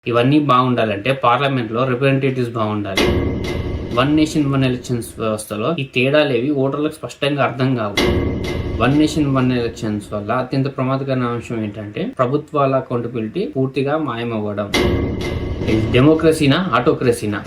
ఇవన్నీ బాగుండాలంటే పార్లమెంట్ లో రిప్రజెంటేటివ్స్ బాగుండాలి. వన్ నేషన్ వన్ ఎలక్షన్స్ వ్యవస్థలో ఈ తేడాలేవి ఓటర్లకు స్పష్టంగా అర్థం కావు. వన్ నేషన్ వన్ ఎలక్షన్స్ వల్ల అత్యంత ప్రమాదకరమైన అంశం ఏంటంటే ప్రభుత్వాల అకౌంటబిలిటీ పూర్తిగా మాయమవ్వడం. డెమోక్రసీనా ఆటోక్రసీనా?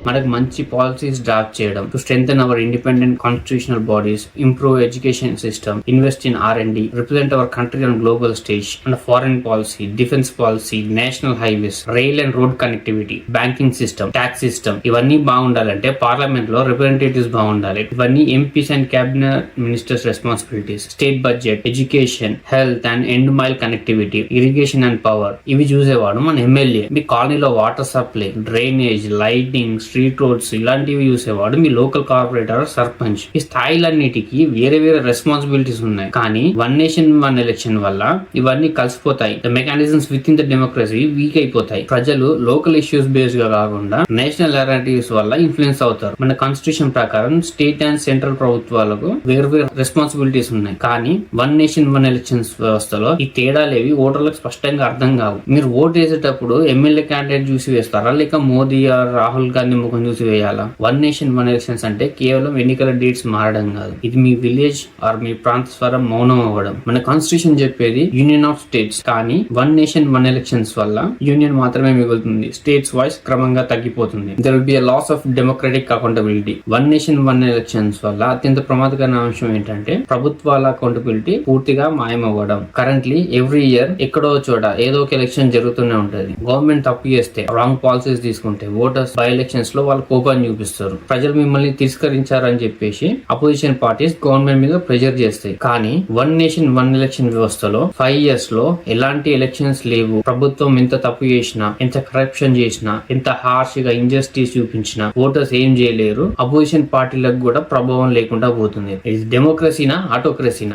మనకు మంచి పాలసీస్ డ్రాఫ్ట్ చేయడం, to strengthen our independent constitutional bodies, improve education system, invest in R&D, represent our country on global stage, and foreign policy, defence policy, national highways, rail and road connectivity, banking system, tax system, ఇవన్నీ బాగుండాలంటే parliament లో representatives బాగుండాలి. ఇవన్నీ MPs and cabinet ministers responsibilities. State budget, education, health and end mile connectivity, irrigation and power, ఇవి చూసేవాడు మన MLA. మీ కాలనీలో water supply, drainage, lighting, street roads ఇలాంటివి చూసేవాడు మీ లోకల్ కార్పొరేటర్, సర్పంచ్. ఈ స్థాయిలన్నిటికీ వేరే వేరే రెస్పాన్సిబిలిటీస్ ఉన్నాయి. కానీ వన్ నేషన్ వన్ ఎలక్షన్ వల్ల ఇవన్నీ కలిసిపోతాయి. The mechanisms with in the democracy week అయిపోతాయి. ప్రజలు లోకల్ ఇష్యూస్ బేస్ గా కాకుండా నేషనల్ నారేటివ్స్ వల్ల ఇన్ఫ్లుయెన్స్ అవుతారు. మన కాన్స్టిట్యూషన్ ప్రకారం స్టేట్ అండ్ సెంట్రల్ ప్రభుత్వాలకు వేరు వేరు రెస్పాన్సిబిలిటీస్ ఉన్నాయి. కానీ వన్ నేషన్ వన్ ఎలక్షన్స్ వ్యవస్థలో ఈ తేడాలేవి ఓటర్లకు స్పష్టంగా అర్థం కావు. మీరు ఓటు వేసేటప్పుడు ఎమ్మెల్యే క్యాండిడేట్ చూసి వేస్తారా, లేక మోదీ రాహుల్ గాంధీ ముఖం చూసి వేయాలా? వన్ నేషన్ వన్ ఎలక్షన్స్ అంటే కేవలం ఎన్నికల డేట్స్ మారడం కాదు. ఇది మీ విలేజ్ ఆర్ మీ ప్రాంత స్వరం మౌనం అవ్వడం. మన కాన్స్టిట్యూషన్ చెప్పేది యూనియన్ ఆఫ్ స్టేట్స్. కానీ వన్ నేషన్ వన్ ఎలక్షన్స్ వల్ల యూనియన్ మాత్రమే మిగులుతుంది. స్టేట్స్ వాయిస్ క్రమంగా తగ్గిపోతుంది. There will be a loss of democratic accountability. One nation one elections వల్ల అత్యంత ప్రమాదకరమైన అంశం ఏంటంటే ప్రభుత్వాల అకౌంటబిలిటీ పూర్తిగా మాయమవ్వడం. కరెంట్లీ ఎవ్రీ ఇయర్ ఎక్కడో చోట ఏదో ఒక ఎలక్షన్ జరుగుతూనే ఉంటది. గవర్నమెంట్ తప్పు చేస్తే, రాంగ్ పాలసీస్ తీసుకుంటే ఓటర్స్ బై ఎలక్షన్స్ లో వాళ్ళు కోపాన్ని చూపిస్తారు. ప్రజలు మిమ్మల్ని తిరస్కరించారని చెప్పేసి అపోజిషన్ పార్టీస్ గవర్నమెంట్ మీద ప్రెషర్ చేస్తాయి. కానీ వన్ నేషన్ వన్ ఎలక్షన్ వ్యవస్థలో 5 years లో ఎలాంటి ఎలక్షన్స్ లేవు. ప్రభుత్వం ఎంత తప్పు చేసినా, ఎంత కరప్షన్ చేసినా, ఎంత హార్ష్ గా ఇంజస్టిస్ చూపించినా ఓటర్స్ ఏం చేయలేరు. అపోజిషన్ పార్టీలకు కూడా ప్రభావం లేకుండా పోతుంది. ఇది డెమోక్రసీనా ఆటోక్రసీనా?